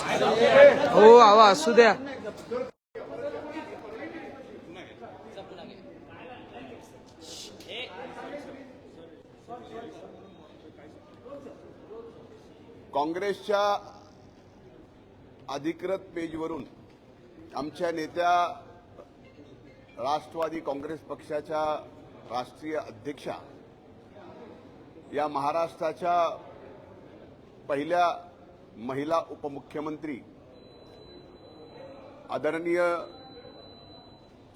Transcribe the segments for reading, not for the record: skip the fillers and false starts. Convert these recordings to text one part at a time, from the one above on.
हो आवा असू द्या. काँग्रेसच्या अधिकृत पेजवरून आमच्या नेत्या राष्ट्रवादी काँग्रेस पक्षाच्या राष्ट्रीय अध्यक्षा या महाराष्ट्राच्या पहिल्या महिला उपमुख्यमंत्री आदरणीय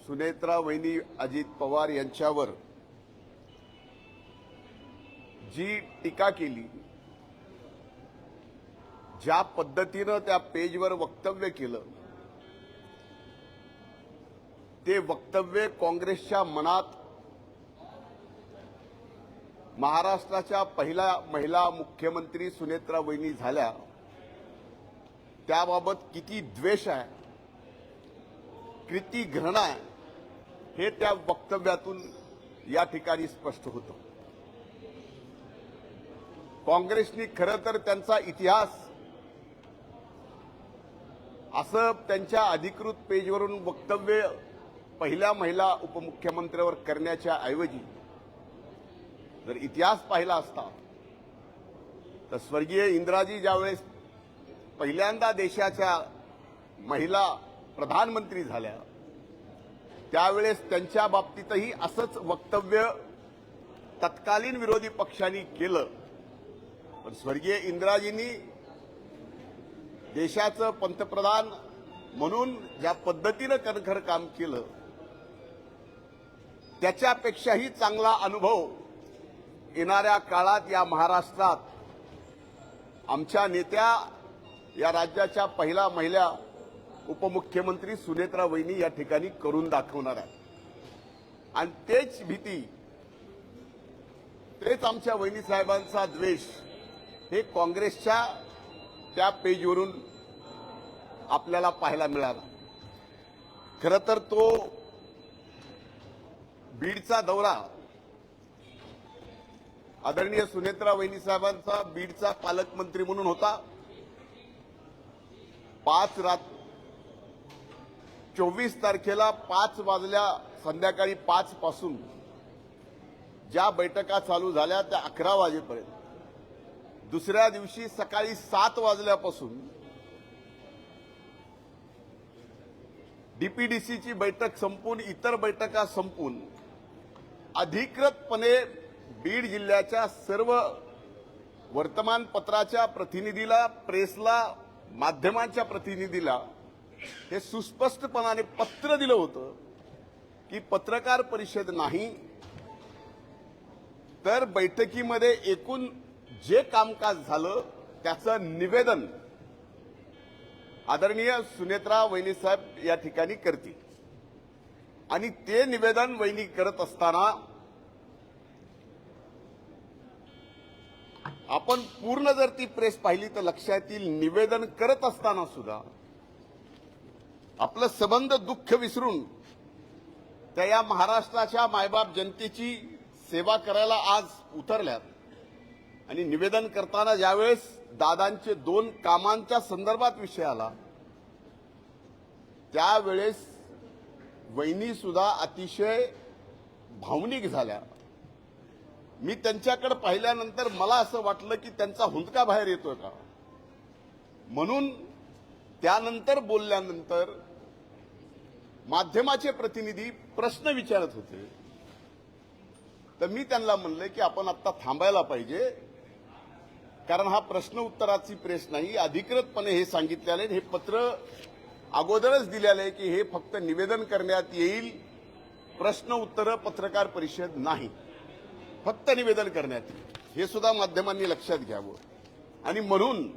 सुनेत्रा वहिनी अजित पवार यांच्यावर जी टीका केली, ज्या पद्धतीनं त्या पेजवर वक्तव्य केलं, ते वक्तव्य काँग्रेसच्या मनात महाराष्ट्राच्या पहिल्या महिला मुख्यमंत्री सुनेत्रा वहिनी झाल्या त्याबाबत किती द्वेष आहे, किती घृणा आहे, हे त्या वक्तव्यातून या ठिकाणी स्पष्ट होतं. काँग्रेसनी खरं तर त्यांचा इतिहास असं त्यांच्या अधिकृत पेजवरून वक्तव्य पहिल्या महिला उपमुख्यमंत्र्यावर करण्याच्या ऐवजी जर इतिहास पाहिला असता तर स्वर्गीय इंदिराजी ज्यावेळेस पहिल्यांदा देशाच्या महिला प्रधानमंत्री झाल्या त्यावेळेस त्यांच्या बाबतीतही असंच वक्तव्य तत्कालीन विरोधी पक्षांनी केलं. पण स्वर्गीय इंदिराजींनी देशाचं पंतप्रधान म्हणून ज्या पद्धतीनं कणखर काम केलं त्याच्यापेक्षाही चांगला अनुभव येणाऱ्या काळात या महाराष्ट्रात आमच्या नेत्या या राज्याच्या पहिल्या महिला उपमुख्यमंत्री सुनेत्रा वहिनी या ठिकाणी करून दाखवणार आहे. आणि तेच भीती, तेच आमच्या वहिनी साहेबांचा द्वेष हे काँग्रेसच्या त्या पेजवरून आपल्याला पाहायला मिळाला. खरं तर तो बीडचा दौरा आदरणीय सुनेत्रा वहिनी साहेबांचा बीडचा पालकमंत्री म्हणून होता. 24 तारखेला 5 वाजल्या संध्याकाळी 5 पासून ज्या बैठका चालू झाल्या त्या 11 वाजेपर्यंत, दुसऱ्या दिवशी सकाळी 7 वाजल्यापासून डीपीडीसीची बैठक संपून इतर बैठका संपून अधिकृतपणे बीड जिल्ह्याच्या सर्व वर्तमानपत्राच्या प्रतिनिधीला, प्रेसला, माध्यमांच्या प्रतिनिधीला हे सुस्पष्टपणाने पत्र दिलं होतं की पत्रकार परिषद नाही तर बैठकीमध्ये एकूण जे कामकाज झालं त्याचं निवेदन आदरणीय सुनेत्रा वहिनी साहेब या ठिकाणी करतील. आणि ते निवेदन वहिनी करत असताना आपण पूर्ण जर ती प्रेस पाहिली तर लक्षात येईल, निवेदन करत असताना सुद्धा आपलं संबंध दुःख विसरून त्या या महाराष्ट्राच्या मायबाप जनतेची सेवा करायला आज उतरल्यात. आणि निवेदन करताना ज्यावेळेस दादांचे 2 कामांच्या संदर्भात विषय आला त्यावेळेस वहिनी सुद्धा अतिशय भावनिक झाल्या. मी त्यांच्याकडे पाहिल्यानंतर मला असं वाटलं की त्यांचा हुंदका बाहेर येतोय का, म्हणून त्यानंतर बोलल्यानंतर माध्यमाचे प्रतिनिधी प्रश्न विचारत होते तर मी त्यांना म्हणलं की आपण आता थांबायला पाहिजे, कारण हा प्रश्न उत्तराची प्रेस नाही. अधिकृतपणे हे सांगितलेलं आहे, हे पत्र अगोदरच दिलेलं आहे की हे फक्त निवेदन करण्यात येईल, प्रश्न उत्तर पत्रकार परिषद नाही, फक्त निवेदन करण्यात येईल. हे सुद्धा माध्यमांनी लक्षात घ्यावं. आणि म्हणून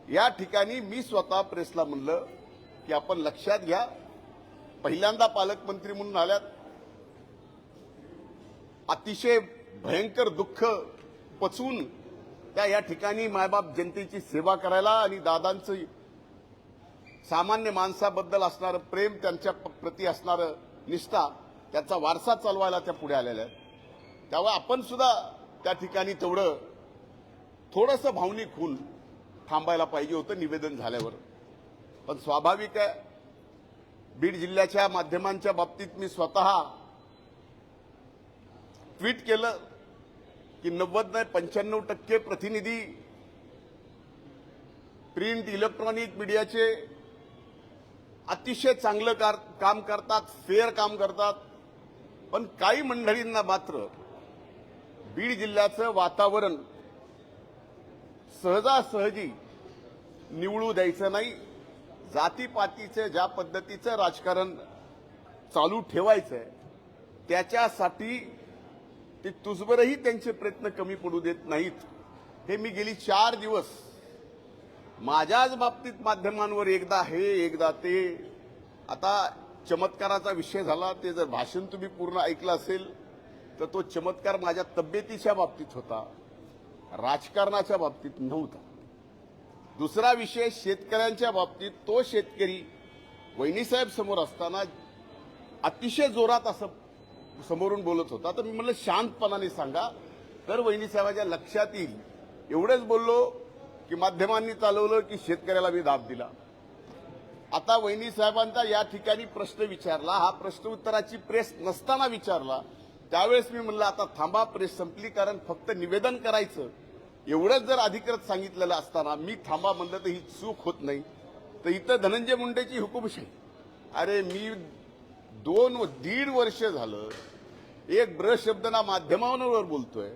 या ठिकाणी मी स्वतः प्रेसला म्हणलं की आपण लक्षात घ्या, पहिल्यांदा पालकमंत्री म्हणून आल्यात, अतिशय भयंकर दुःख पचवून त्या या ठिकाणी मायबाप जनतेची सेवा करायला आणि दादांचं सामान्य माणसाबद्दल असणारं प्रेम, त्यांच्या प्रती असणारं निष्ठा, त्याचा वारसा चालवायला त्या पुढे आलेल्या आहेत. त्यामुळे आपण सुद्धा त्या ठिकाणी तेवढं थोडंसं भावनिक होऊन थांबायला पाहिजे होतं निवेदन झाल्यावर. पण स्वाभाविक आहे, बीड जिल्ह्याच्या माध्यमांच्या बाबतीत मी स्वतः ट्विट केलं की 90 नाही 95% प्रतिनिधी प्रिंट इलेक्ट्रॉनिक मीडियाचे अतिशय चांगलं काम करतात, फेअर काम करतात. पण काही मंडळींना मात्र बीड जिल्ह्याचं वातावरण सहजासहजी निवळू द्यायचं नाही. जातीपातीचं ज्या पद्धतीचं राजकारण चालू ठेवायचंय त्याच्यासाठी ते तुझबरही त्यांचे प्रयत्न कमी पडू देत नाहीत. हे मी गेली 4 दिवस माझ्याच बाबतीत माध्यमांवर एकदा हे एकदा ते. आता चमत्काराचा विषय झाला, ते जर भाषण तुम्ही पूर्ण ऐकलं असेल तर तो चमत्कार माझ्या तब्येतीच्या बाबतीत होता, राजकारणाच्या बाबतीत नव्हता. दुसरा विषय शेतकऱ्यांच्या बाबतीत, तो शेतकरी वहिनीसाहेब समोर असताना अतिशय जोरात असं समोरून बोलत होता. तर मी म्हणलं शांतपणाने सांगा तर वहिनीसाहेबांच्या लक्षात येईल. एवढंच बोललो की माध्यमांनी चालवलं की शेतकऱ्याला मी दाब दिला. आता वहिनीसाहेबांचा या ठिकाणी प्रश्न विचारला, हा प्रश्न उत्तराची प्रेस नसताना विचारला, त्यावेळेस मी म्हणलं आता थांबा, प्रेस संपली, कारण फक्त निवेदन करायचं एवढंच जर अधिकृत सांगितलेलं असताना मी थांबा म्हणलं तर ही चूक होत नाही. तर इथं धनंजय मुंडेची हुकुमशाही. अरे मी 2.5 वर्ष झालं एक ब्र शब्द ना माध्यमांवर बोलतोय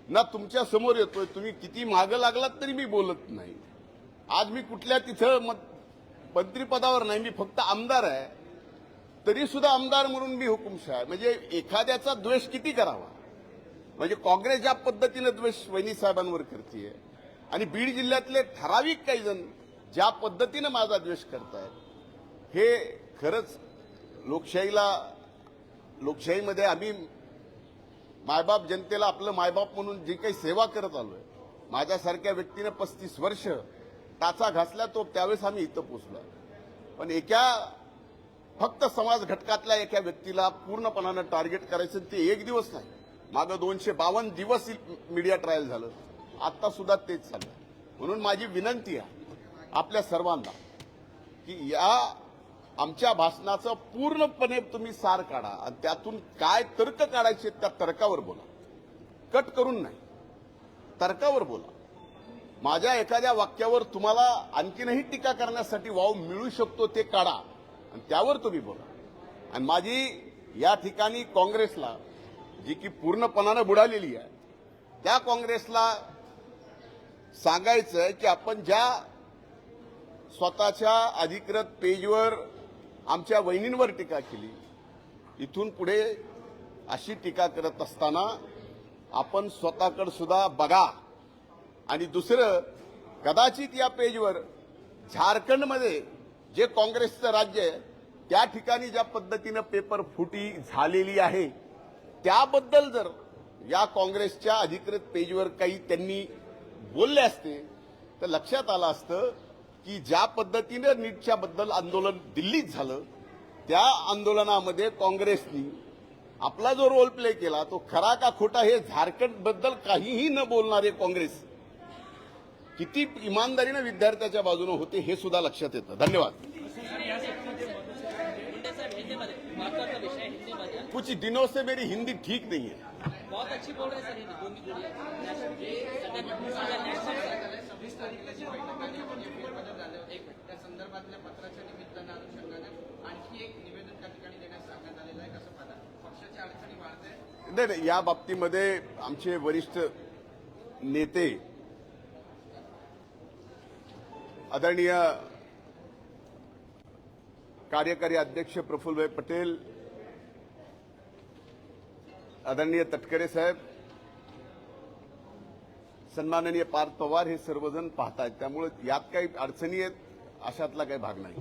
ना तुमच्या समोर येतोय. तुम्ही किती मागं लागलात तरी मी बोलत नाही. आज मी कुठल्या तिथं मंत्रिपदावर नाही, मी फक्त आमदार आहे, तरी सुद्धा आमदार म्हणून मी हुकुमशाह. म्हणजे एखाद्याचा द्वेष किती करावा. म्हणजे काँग्रेस ज्या पद्धतीनं द्वेष वहिनीसाहेबांवर करतेय आणि बीड जिल्ह्यातले ठराविक काही जण ज्या पद्धतीनं माझा द्वेष करतायत, हे खरंच लोकशाहीमध्ये आम्ही मायबाप जनतेला आपलं मायबाप म्हणून जी काही सेवा करत आलोय, माझ्यासारख्या व्यक्तीनं 35 वर्ष टाचा घासला, तो त्यावेळेस आम्ही इथं पोहोचलो. पण फक्त समाज घटकातल्या एका व्यक्तीला पूर्णपणानं टार्गेट करायचं, ते एक दिवस नाही, मागं 252 दिवस मीडिया ट्रायल झालं, आता सुद्धा तेच चाललं. म्हणून माझी विनंती आहे आपल्या सर्वांना की या आमच्या भाषणाचं पूर्णपणे तुम्ही सार काढा आणि त्यातून काय तर्क काढायचे त्या तर्कावर बोला, कट करून नाही, तर्कावर बोला. माझ्या एखाद्या वाक्यावर तुम्हाला आणखीनही टीका करण्यासाठी वाव मिळू शकतो ते काढा आणि त्यावर तुम्ही बोला. आणि माझी या ठिकाणी काँग्रेसला, जी की पूर्णपणानं बुडालेली आहे, त्या काँग्रेसला सांगायचं आहे की आपण ज्या स्वतःच्या अधिकृत पेजवर आमच्या वहिनींवर टीका केली, इथून पुढे अशी टीका करत असताना आपण स्वतःकडे सुद्धा बघा. आणि दुसरं, कदाचित या पेजवर झारखंडमध्ये जे काँग्रेसचं राज्य आहे त्या ठिकाणी ज्या पद्धतीनं पेपर फुटी झालेली आहे, त्याबद्दल जर या काँग्रेसच्या अधिकृत पेजवर काही त्यांनी बोलले असते तर लक्षात आलं असतं की ज्या पद्धतीनं नीटच्या बद्दल आंदोलन दिल्लीत झालं, त्या आंदोलनामध्ये काँग्रेसनी आपला जो रोल प्ले केला तो खरा का खोटा हे झारखंडबद्दल काहीही न बोलणारे काँग्रेस किती इमानदारीनं विद्यार्थ्याच्या बाजूने होते हे सुद्धा लक्षात येतं. धन्यवाद. कुछ दिनों से मेरी हिंदी ठीक नहीं है. बहुत अच्छी बोल रहे सर. त्या संदर्भातल्या पत्राच्या निमित्तानं अनुषंगाने आणखी एक निवेदन त्या ठिकाणी देण्यास सांगण्यात आलेलं आहे. कसं पाहता, पक्षाच्या अडचणी वाढत आहे? नाही, या बाबतीमध्ये आमचे वरिष्ठ नेते आदरणीय कार्यकारी अध्यक्ष प्रफुल्लभाई पटेल, आदरणीय तटकरे साहेब, सन्माननीय पार्थ पवार हे सर्वजण पाहतायत. त्यामुळे यात काही अडचणी आहेत अशातला काही भाग नाही.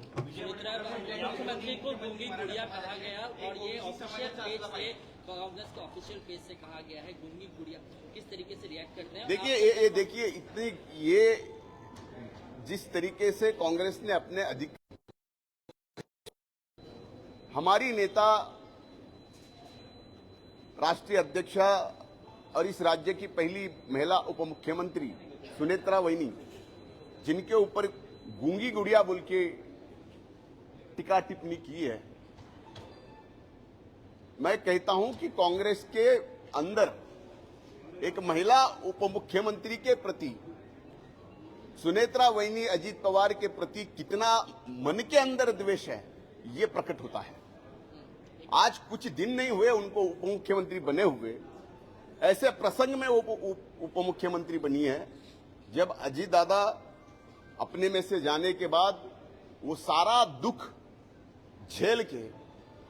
मुख्यमंत्री को गूंगी गुड़िया कहा गया और ये ऑफिशियल पेज से, कांग्रेस के ऑफिशियल पेज से कहा गया है गूंगी गुड़िया. किस तरीके से रिएक्ट करते हैं? देखिए इतनी ये जिस तरीके से कांग्रेस ने अपने हमारी नेता राष्ट्रीय अध्यक्षा और इस राज्य की पहली महिला उप मुख्यमंत्री सुनेत्रा वहिनी जिनके ऊपर गूंगी गुड़िया बोल के टिका टिप्पणी की है, मैं कहता हूं कि कांग्रेस के अंदर एक महिला उपमुख्यमंत्री के प्रति, सुनेत्रा वहिनी अजीत पवार के प्रति कितना मन के अंदर द्वेष है, ये प्रकट होता है। आज कुछ दिन नहीं हुए उनको उपमुख्यमंत्री बने हुए, ऐसे प्रसंग में वो उपमुख्यमंत्री बनी है जब अजीत दादा अपने में से जाने के बाद वो सारा दुख झेल के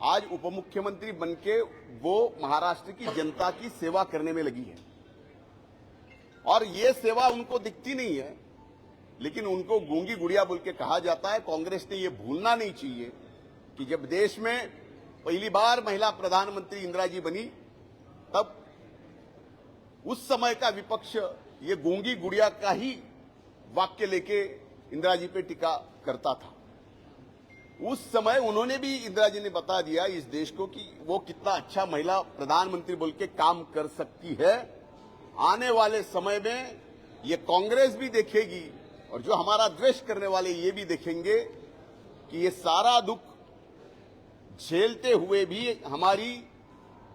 आज उपमुख्यमंत्री बनके वो महाराष्ट्र की जनता की सेवा करने में लगी है। और ये सेवा उनको दिखती नहीं है, लेकिन उनको गूंगी गुड़िया बोल के कहा जाता है। कांग्रेस ने ये भूलना नहीं चाहिए कि जब देश में पहली बार महिला प्रधानमंत्री इंदिरा जी बनी, तब उस समय का विपक्ष ये गूंगी गुड़िया का ही वाक्य लेके इंदिरा जी पे टिका करता था। उस समय उन्होंने भी, इंदिरा जी ने बता दिया इस देश को कि वो कितना अच्छा महिला प्रधानमंत्री बोल के काम कर सकती है। आने वाले समय में ये कांग्रेस भी देखेगी और जो हमारा द्वेष करने वाले ये भी देखेंगे कि ये सारा दुख झेलते हुए भी हमारी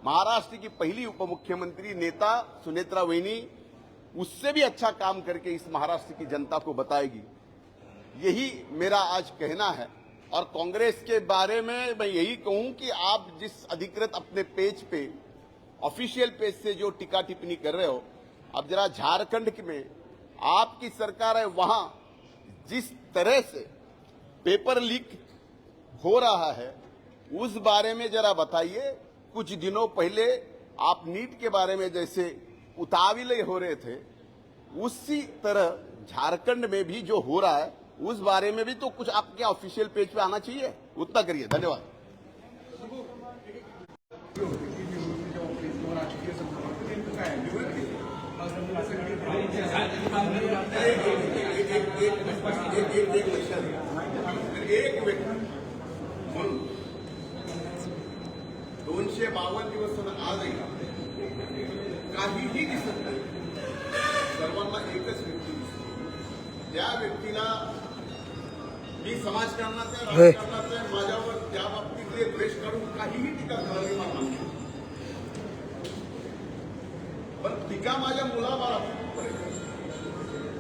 महाराष्ट्र की पहली उपमुख्यमंत्री नेता सुनेत्रा वहिनी उससे भी अच्छा काम करके इस महाराष्ट्र की जनता को बताएगी। यही मेरा आज कहना है। और कांग्रेस के बारे में मैं यही कहूं कि आप जिस अधिकृत अपने पेज पे, ऑफिशियल पेज से जो टीका टिप्पणी कर रहे हो, अब जरा झारखंड में आपकी सरकार है, वहां जिस तरह से पेपर लीक हो रहा है उस बारे में जरा बताइए। कुछ दिनों पहले आप नीट के बारे में जैसे उतावले हो रहे थे, उसी तरह झारखंड में भी जो हो रहा है उस बारे में भी तो कुछ आपके ऑफिशियल पेज पे आना चाहिए। उतना करिए। धन्यवाद। एक व्यक्ती म्हणून 252 दिवस आजही काहीही दिसत नाही, सर्वांना एकच व्यक्ती दिसते। त्या व्यक्तीला मी समाजकारणाचा, राजकारणाचा माझ्यावर त्या बाबतीतले द्वेष काढून काहीही टीका करावी मला मान्य, पण टीका माझ्या मुलाबाळावर,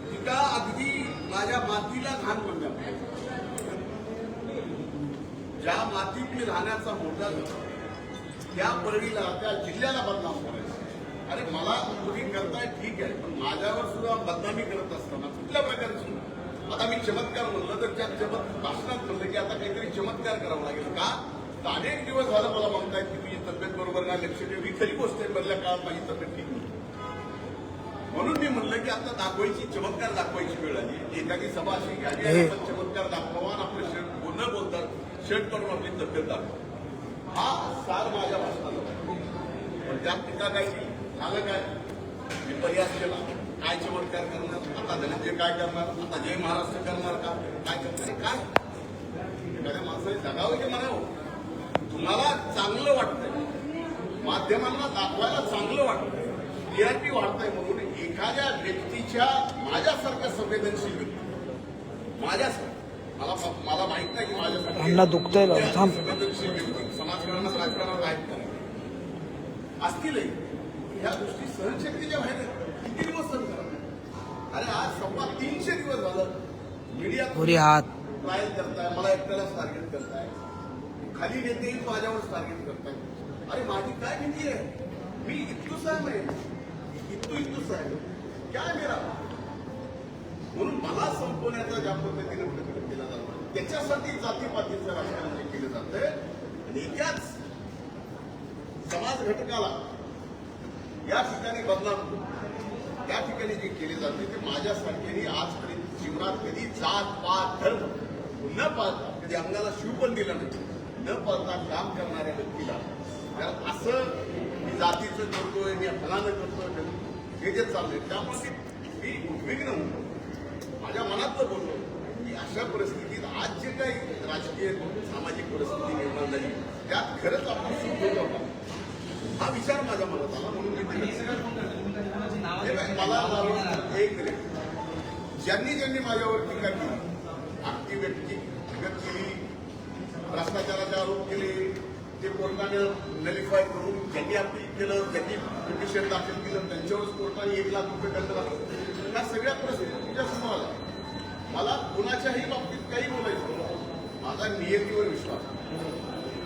टीका अगदी माझ्या मातीला घाण म्हणण्यात, ज्या मातीत मी राहण्याचा मोठा झाला त्या परळीला, त्या जिल्ह्याला बदनाम करायचं। अरे मला तुम्ही करताय ठीक आहे, पण माझ्यावर सुद्धा बदनामी करत असताना कुठल्या प्रकारची, आता मी चमत्कार म्हणलं तर त्या भाषणात म्हणलं की आता काहीतरी चमत्कार करावा लागेल का? तर अनेक दिवस झालं मला म्हणतायत की तुझी तब्येत बरोबर नाही, लक्ष ठेव। ही खरी गोष्ट आहे, बदल्या काळात माझी तब्येत ठीक नाही, म्हणून मी म्हणलं की आता दाखवायची, चमत्कार दाखवायची वेळ आली। एखादी सभा अशी घ्यावी, आपण चमत्कार दाखवा, आपलं शर्ट न बोलतात शर्ट करून आपली तब्येत दाखवा, हा सार माझ्या भाषणाला। पण त्यात टीका काय केली, झालं काय, मी प्रयास केला, काय चमत्कार करणार, आता धनंजय काय करणार, आता जय महाराष्ट्र करणार का, काय करणार, काय एखाद्या माणसाने जगावं की म्हणावं? तुम्हाला चांगलं वाटतंय, माध्यमांना दाखवायला चांगलं वाटतंय, टीआरपी वाढतंय म्हणून एखाद्या व्यक्तीच्या, माझ्यासारख्या संवेदनशील व्यक्ती, माझ्यासारखं, मला माहित नाही की माझ्यासाठी दुखतंय संवेदनशील व्यक्ती समाजकारणात, राजकारणात आहेत का, असतीलही, ह्या गोष्टी सहनशक्तीच्या बाहेर किती दिवस सहन करा? अरे आज 350 दिवस झालं मीडिया ट्रायल करताय, मला एकट्यालाच टार्गेट करताय, खाली नेतेही माझ्यावरच टार्गेट करताय। अरे माझी काय भीती आहे? मी इतकूच आहे, इतूच आहे, काय मेरा, म्हणून मला संपवण्याचा ज्या पद्धतीने प्रयत्न केला जातो त्याच्यासाठी जातीपातीचं राजकारण जे केलं जातंय आणि एकाच समाज घटकाला या ठिकाणी बदनाम, त्या ठिकाणी जे केले जाते ते माझ्यासारख्याने आजपर्यंत जीवनात कधी जात पात धर्म न पाहता, कधी अंगाला शिव पण दिला नाही, न पाहता काम करणाऱ्या व्यक्तीला तर असं मी जातीचं करतोय, मी फलानं करतोय, हे जे चाललंय त्यामुळे मी उद्विग्न होतो, माझ्या मनातलं बोलतो की अशा परिस्थितीत आज जे काही राजकीय सामाजिक परिस्थिती निर्माण झाली त्यात खरंच आपण सुखद होता, हा विचार माझ्या मनात आला। म्हणून मी मला एक मिनिट, ज्यांनी ज्यांनी माझ्यावर टीका केली, आखी व्यक्ती व्यक्त केली, भ्रष्टाचाराचे आरोप केले, ते कोर्टाने नलिफाय करून ज्यांनी अपील केलं, ज्यांनी पिटिशन दाखल केलं, त्यांच्यावरच कोर्टाने 1 लाख रुपये दंड लागला. या सगळ्या परिस्थिती तुझ्या समोर आल्या. मला कुणाच्याही बाबतीत काही बोलायचं, माझा नियतीवर विश्वास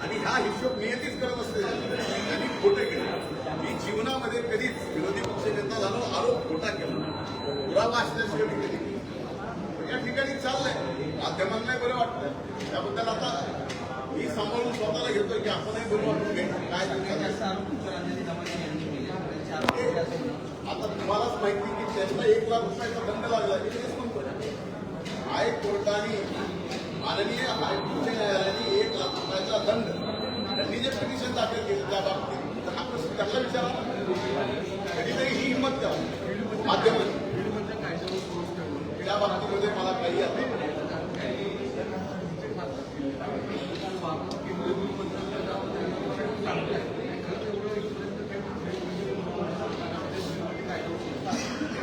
आणि हा हिशोब नियतीच करत असते. त्यांनी खोटं केलं. मी जीवनामध्ये कधीच विरोधी पक्षनेता झालो, आरोप खोटा केला, पुरावा असल्याशिवाय मी कधी केला. या ठिकाणी चाललंय, माध्यमांनाही बरं वाटतं. त्याबद्दल आता मी सांभाळून स्वतःला घेतोय की आपणही बरं वाटून घ्या काय आता तुम्हालाच माहिती की त्यांना 1 लाख रुपयाचा दंड लागला. हायकोर्टाने माननीय हायकोर्ट न्यायालयाने 1 लाख रुपयाचा दंड त्यांनी जे पिटिशन दाखल केलं त्या बाबतीत हा प्रश्न त्यांना विचारा. कधीतरी ही हिंमत द्या माध्यमांनी. त्या बाबतीमध्ये मला काही आता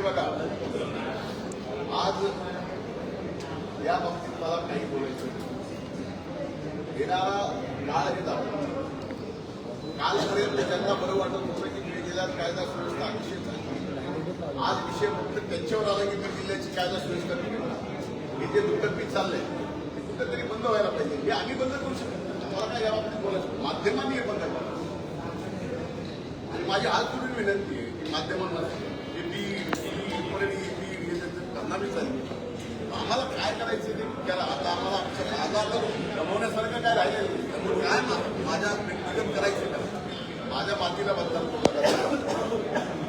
बघा, आज या बाबतीत मला काही बोलायचं येणारा काळ हे दाखवतो. कालपर्यंत त्यांना बरं वाटत होतं की मी जिल्ह्यात कायदा सुव्यवस्था अतिशय चालली. आज विषय फक्त त्यांच्यावर आला की मी जिल्ह्याची कायदा सुव्यवस्था केली. हे जे दुटप्पी चाललंय ते कुठेतरी बंद व्हायला पाहिजे. हे आम्ही बंद करू शकतो. मला काय या बाबतीत बोलायचं, माध्यमांनी हे बंद करा. आणि माझी आज पूर्वी विनंती आहे की माध्यमांना आम्हाला काय करायचं ते केला. आता आम्हाला आम्हाला गमवण्यासारखं काय राहिलेलं नाही. काय माझ्या व्यक्तिगत करायचं का, माझ्या मातीला बदनाम करू नका.